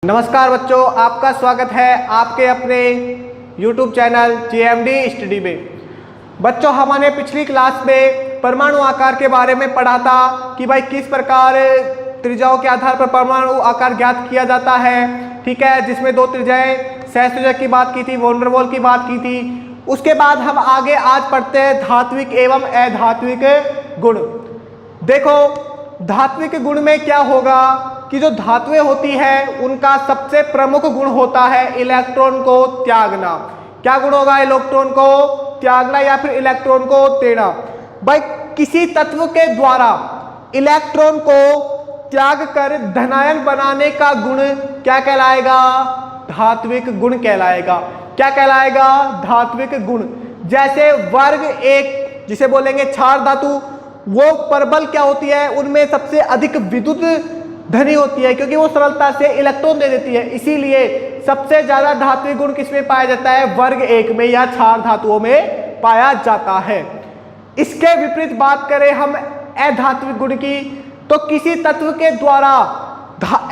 नमस्कार बच्चों, आपका स्वागत है आपके अपने YouTube चैनल JMD स्टडी में। बच्चों, हमने पिछली क्लास में परमाणु आकार के बारे में पढ़ा था कि भाई किस प्रकार त्रिज्याओं के आधार पर परमाणु आकार ज्ञात किया जाता है। ठीक है, जिसमें दो त्रिज्याएं सहस्त्रजक की बात की थी, वॉन डेर वाल की बात की थी। उसके बाद हम आगे आज पढ़ते हैं धात्विक एवं अधात्विक गुण। देखो, धात्विक गुण में क्या होगा कि जो धातुएं होती है उनका सबसे प्रमुख गुण होता है इलेक्ट्रॉन को त्यागना। क्या गुण होगा? इलेक्ट्रॉन को त्यागना या फिर इलेक्ट्रॉन को देना। भाई, किसी तत्व के द्वारा इलेक्ट्रॉन को त्याग कर धनायन बनाने का गुण क्या कहलाएगा? धात्विक गुण कहलाएगा। क्या कहलाएगा? धात्विक गुण। जैसे वर्ग एक जिसे बोलेंगे क्षार धातु, वो परबल क्या होती है? उनमें सबसे अधिक विद्युत धनी होती है क्योंकि वो सरलता से इलेक्ट्रॉन दे देती है। इसीलिए सबसे ज्यादा धात्विक गुण किसमें पाया जाता है? वर्ग एक में या क्षार धातुओं में पाया जाता है। इसके विपरीत बात करें हम अधात्विक गुण की, तो किसी तत्व के द्वारा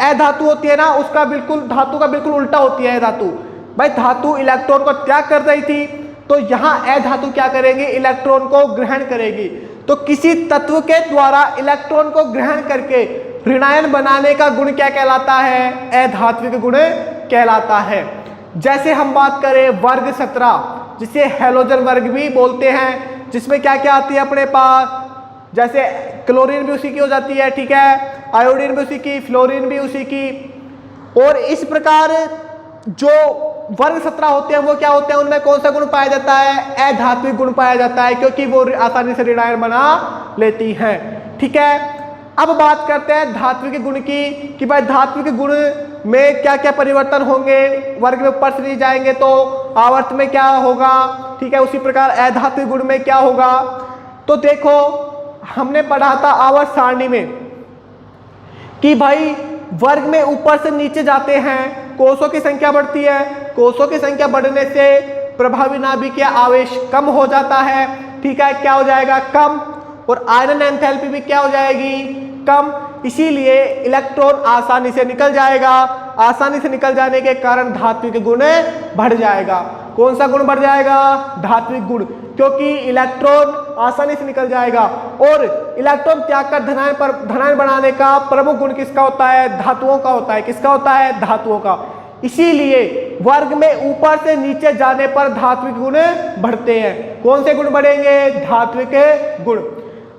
अधातु होती है ना, उसका बिल्कुल धातु का बिल्कुल उल्टा होती है धातु। भाई, धातु इलेक्ट्रॉन को त्याग कर रही थी, तो यहाँ अधातु क्या करेंगे? इलेक्ट्रॉन को ग्रहण करेगी। तो किसी तत्व के द्वारा इलेक्ट्रॉन को ग्रहण करके ऋणायन बनाने का गुण क्या कहलाता है? अधात्विक गुण कहलाता है। जैसे हम बात करें वर्ग 17, जिसे हैलोजन वर्ग भी बोलते हैं, जिसमें क्या क्या आती है अपने पास? जैसे क्लोरीन भी उसी की हो जाती है, ठीक है, आयोडीन भी उसी की, फ्लोरीन भी उसी की। और इस प्रकार जो वर्ग 17 होते हैं वो क्या होते हैं? उनमें कौन सा गुण पाया जाता है? अधात्विक गुण पाया जाता है, क्योंकि वो आसानी से ऋणायन बना लेती हैं। ठीक है, अब बात करते हैं धात्विक गुण की कि भाई धात्विक गुण में क्या क्या परिवर्तन होंगे। वर्ग में ऊपर से नहीं जाएंगे तो आवर्त में क्या होगा, ठीक है, उसी प्रकार अधात्विक गुण में क्या होगा। तो देखो, हमने पढ़ा था आवर्त सारणी में कि भाई वर्ग में ऊपर से नीचे जाते हैं, कोषों की संख्या बढ़ती है। कोषों की संख्या बढ़ने से प्रभावी नाभिकीय आवेश कम हो जाता है। ठीक है, क्या हो जाएगा? कम। और आयरन एंथैल्पी भी क्या हो जाएगी? कम। इसीलिए इलेक्ट्रॉन आसानी से निकल जाएगा। आसानी से निकल जाने के कारण धात्विक गुण बढ़ जाएगा। कौन सा गुण बढ़ जाएगा? धात्विक गुण, क्योंकि इलेक्ट्रॉन आसानी से निकल जाएगा। और इलेक्ट्रॉन त्याग कर धनायन बनाने का प्रमुख गुण किसका होता है? धातुओं का होता है। किसका होता है? धातुओं का। इसीलिए वर्ग में ऊपर से नीचे जाने पर धात्विक गुण बढ़ते हैं। कौन से गुण बढ़ेंगे? धात्विक गुण।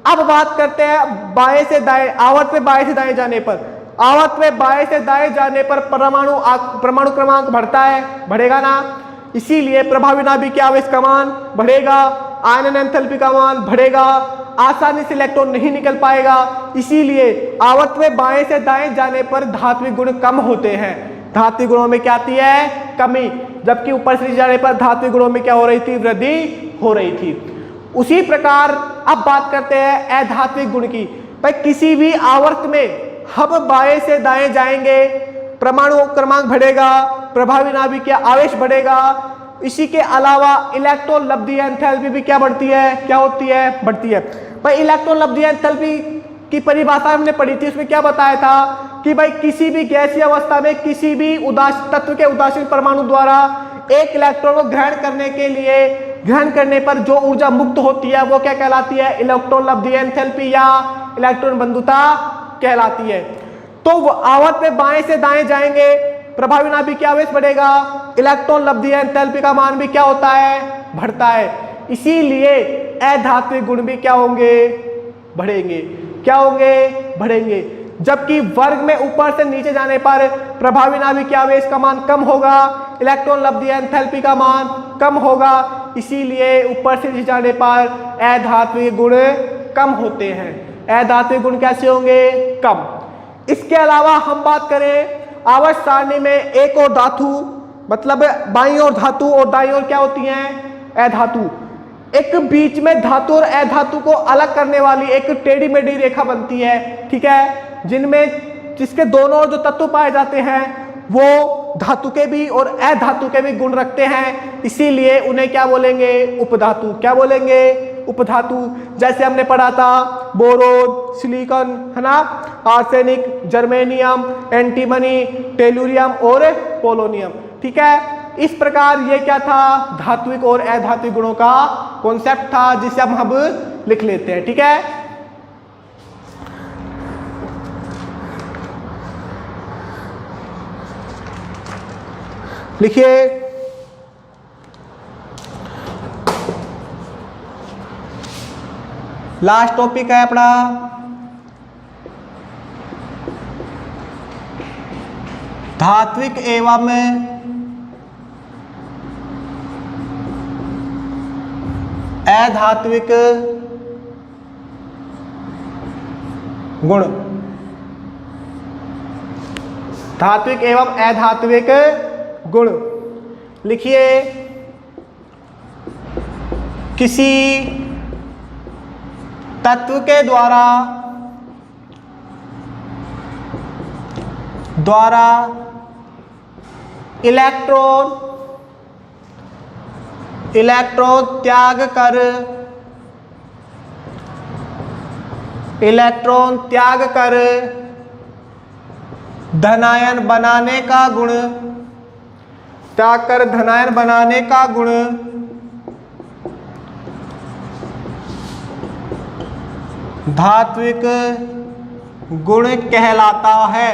अब बात करते हैं बाएं से दाएं, आवर्त में बाएं से दाएं जाने पर। आवर्त में बाएं से दाएं जाने पर परमाणु क्रमांक बढ़ता है, बढ़ेगा ना। इसीलिए प्रभावी नाभिकीय आवेश का मान बढ़ेगा, आयरन एंथैल्पी का मान बढ़ेगा, आसानी से इलेक्ट्रॉन नहीं निकल पाएगा। इसीलिए आवर्त में बाएं से दाएं जाने पर धात्विक गुण कम होते हैं। धात्विक गुणों में क्या आती है? कमी। जबकि ऊपर से जाने पर धात्विक गुणों में क्या हो रही थी? वृद्धि हो रही थी। उसी प्रकार अब बात करते हैं अधात्विक गुण की। भाई, किसी भी आवर्त में हम बाएं से दाएं जाएंगे, परमाणु क्रमांक बढ़ेगा, प्रभावी नाभिकीय आवेश बढ़ेगा। इसी के अलावा इलेक्ट्रॉन लब्धि एंथैल्पी भी क्या बढ़ती है? क्या होती है? बढ़ती है। भाई, इलेक्ट्रॉन लब्धि एंथैल्पी की परिभाषा हमने पढ़ी थी, उसमें क्या बताया था कि भाई किसी भी गैसीय अवस्था में किसी भी तत्व के उदासीन परमाणु द्वारा एक इलेक्ट्रॉन को ग्रहण करने पर जो ऊर्जा मुक्त होती है वो क्या कहलाती है? इलेक्ट्रॉन लब्धि एंथैल्पी या इलेक्ट्रॉन बंधुता कहलाती है। तो आवर्त में बाएं से दाएं जाएंगे, प्रभावी नाभिकीय आवेश बढ़ेगा, इलेक्ट्रॉन लब्धि एंथैल्पी का मान भी क्या होता है? बढ़ता है। इसीलिए अधात्विक गुण भी क्या होंगे? बढ़ेंगे। क्या होंगे? बढ़ेंगे। जबकि वर्ग में ऊपर से नीचे जाने पर प्रभावी नाभिकीय आवेश का मान कम होगा, इलेक्ट्रॉन लब्धि एंथैल्पी का मान कम होगा। इसीलिए ऊपर से नीचे जाने पर अधात्विक गुण कम होते हैं। अधात्विक गुण कैसे होंगे? कम। इसके अलावा हम बात करें आवर्त सारणी में एक और धातु, मतलब बाईं ओर धातु और दाईं ओर क्या होती हैं? अधातु। एक बीच में धातु और अधातु को अलग करने वाली एक टेढ़ी मेढ़ी रेखा बनती है, ठीक है, जिसके दोनों ओर जो तत्व पाए जाते हैं वो धातु के भी और अधातु के भी गुण रखते हैं। इसीलिए उन्हें क्या बोलेंगे? उपधातु। क्या बोलेंगे? उपधातु, जैसे हमने पढ़ा था बोरोन, सिलिकॉन, है ना, आर्सेनिक, जर्मेनियम, एंटीमनी, टेलुरियम और पोलोनियम। ठीक है, इस प्रकार ये क्या था, धात्विक और अधात्विक गुणों का कॉन्सेप्ट था, जिसे हम अब लिख लेते हैं। ठीक है, लिखिए, लास्ट टॉपिक है अपना धात्विक एवं अधात्विक गुण। धात्विक एवं अधात्विक गुण लिखिए, किसी तत्व के द्वारा इलेक्ट्रॉन त्याग कर धनायन बनाने का गुण, धात्विक गुण कहलाता है।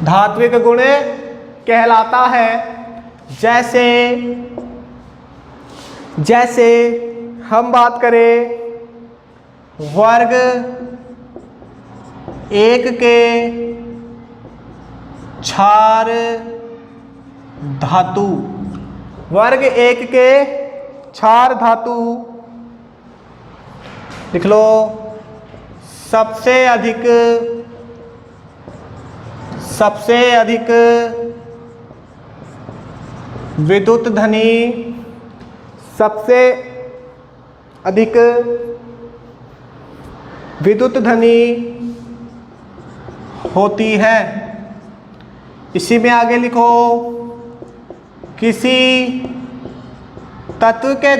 धात्विक गुण कहलाता है। जैसे हम बात करें वर्ग 1 के क्षार धातु, वर्ग 1 के क्षार धातु लिख लो, सबसे अधिक विद्युत धनी, सबसे अधिक विद्युत धनी होती है। इसी में आगे लिखो, किसी तत्व के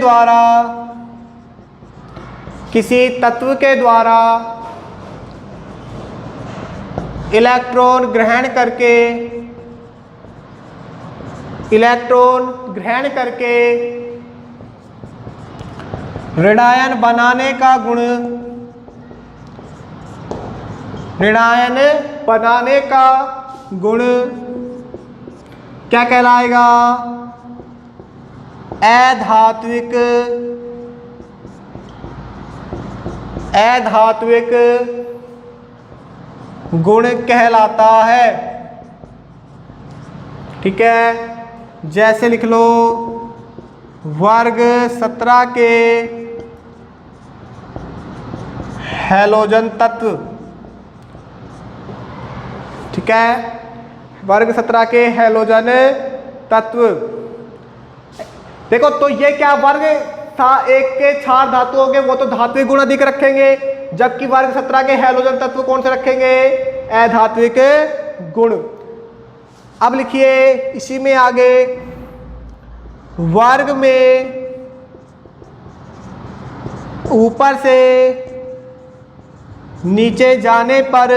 द्वारा इलेक्ट्रॉन ग्रहण करके ऋणायन बनाने का गुण क्या कहलाएगा, अधात्विक गुण कहलाता है। ठीक है, जैसे लिख लो, वर्ग 17 के हैलोजन तत्व। ठीक है, वर्ग 17 के हैलोजन तत्व। देखो, तो ये क्या वर्ग था 1 के क्षार धातुओं के, वो तो धात्विक गुण अधिक रखेंगे, जबकि वर्ग 17 के हैलोजन तत्व कौन से रखेंगे, अधात्विक गुण। अब लिखिए इसी में आगे, वर्ग में ऊपर से नीचे जाने पर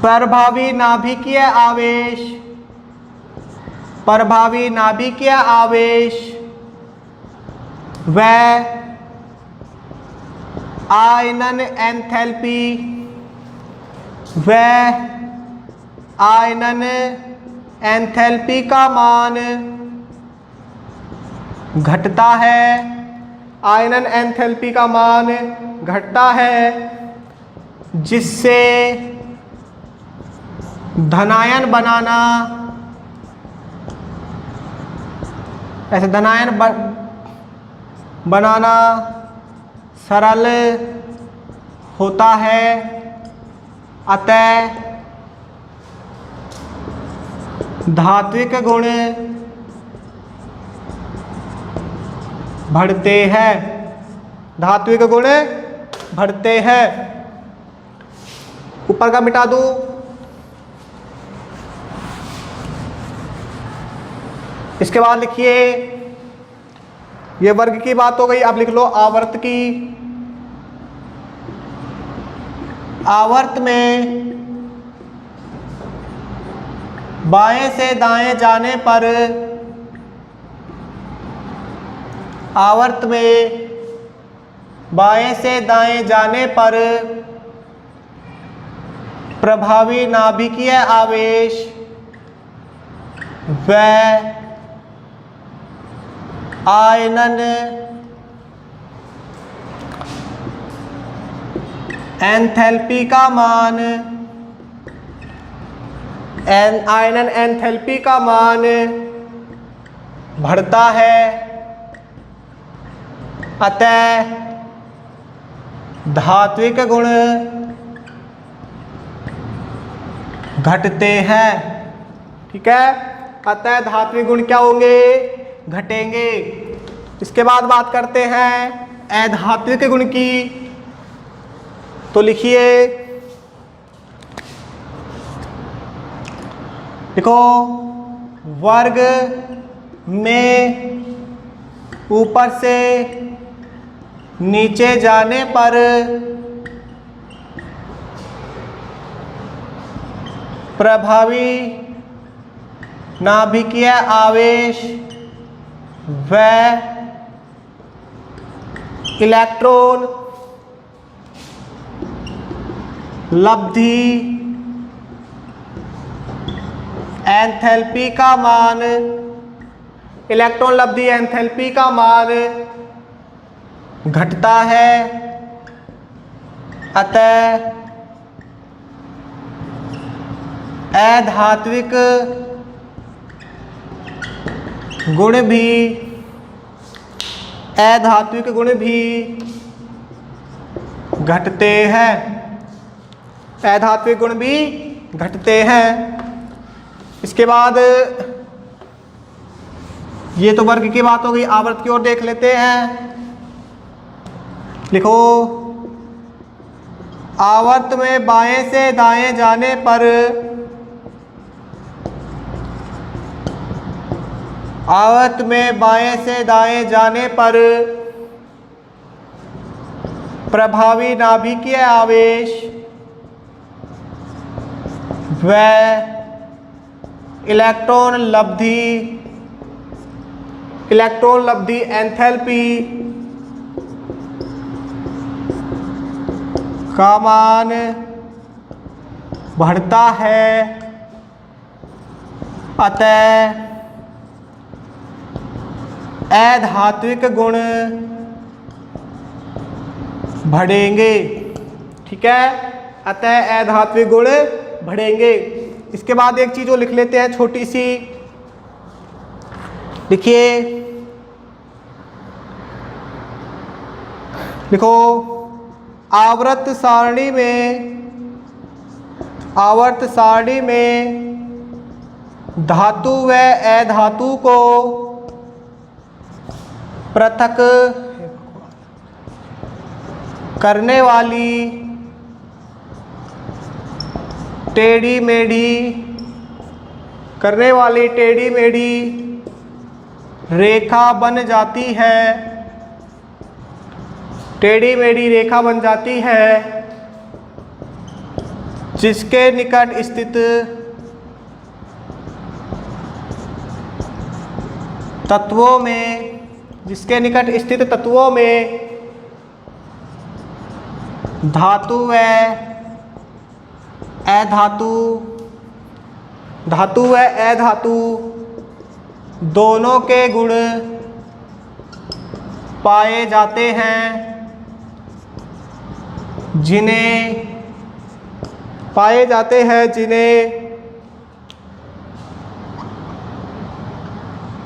प्रभावी नाभिकीय आवेश व आयनन एंथैल्पी का मान घटता है। आयनन एंथैल्पी का मान घटता है, जिससे धनायन बनाना सरल होता है। अतः धात्विक गुण बढ़ते हैं। धात्विक गुण बढ़ते हैं। ऊपर का मिटा दूं, इसके बाद लिखिए, ये वर्ग की बात हो गई। अब लिख लो आवर्त की। आवर्त में बाएं से दाएं जाने पर, आवर्त में बाएं से दाएं जाने पर प्रभावी नाभिकीय आवेश व आयनन एंथैल्पी का मान, आयनन एंथैल्पी का मान बढ़ता है, अतः धात्विक गुण घटते हैं। ठीक है, अतः धात्विक गुण क्या होंगे? घटेंगे। इसके बाद बात करते हैं अधात्विक गुण की। तो लिखिए, देखो वर्ग में ऊपर से नीचे जाने पर प्रभावी नाभिकीय आवेश व इलेक्ट्रॉन लब्धि एंथैल्पी का मान, इलेक्ट्रॉन लब्धि एंथैल्पी का मान घटता है, अतः अधात्विक गुण भी, अधात्विक गुण भी घटते हैं, अधात्विक गुण भी घटते हैं। इसके बाद ये तो वर्ग की बात हो गई। आवर्त की ओर देख लेते हैं। लिखो, आवर्त में बाएं से दाएं जाने पर, आवर्त में बाएं से दाएं जाने पर प्रभावी नाभिकीय आवेश व इलेक्ट्रॉन लब्धि एंथैल्पी का मान बढ़ता है, अतः अधात्विक गुण बढ़ेंगे। ठीक है, अतः अधात्विक गुण बढ़ेंगे। इसके बाद एक चीज और लिख लेते हैं छोटी सी। लिखिए, लिखो आवर्त सारणी में धातु व अधातु को पृथक करने वाली टेढ़ी मेढ़ी रेखा बन जाती है, टेढ़ी मेढ़ी रेखा बन जाती है, जिसके निकट स्थित तत्वों में धातु व अधातु दोनों के गुण पाए जाते हैं, जिन्हें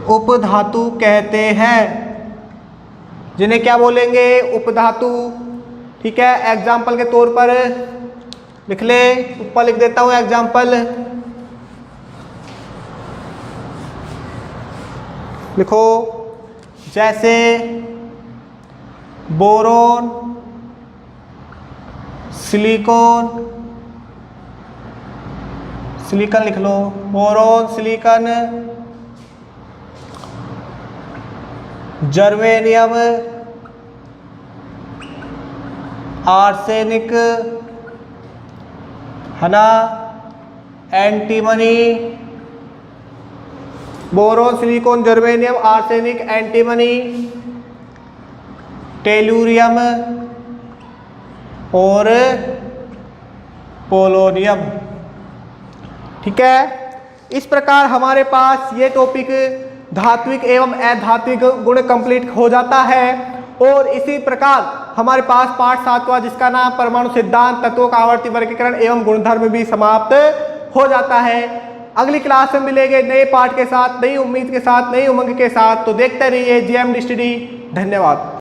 उपधातु कहते हैं। जिन्हें क्या बोलेंगे? उपधातु। ठीक है, एग्जाम्पल के तौर पर लिख ले, ऊपर लिख देता हूं एग्जाम्पल। लिखो, जैसे बोरोन, सिलिकॉन लिख लो, बोरोन, सिलिकॉन, जर्मेनियम, आर्सेनिक, है ना, antimony, boron, silicon, germanium, arsenic, antimony, tellurium और पोलोनियम। ठीक है, इस प्रकार हमारे पास ये टॉपिक धात्विक एवं अधात्विक गुण कंप्लीट हो जाता है। और इसी प्रकार हमारे पास पाठ 7वां जिसका नाम परमाणु सिद्धांत, तत्वों का आवर्ती वर्गीकरण एवं गुणधर्म भी समाप्त हो जाता है। अगली क्लास में मिलेंगे नए पाठ के साथ, नई उम्मीद के साथ, नई उमंग के साथ। तो देखते रहिए JMD स्टडी। धन्यवाद।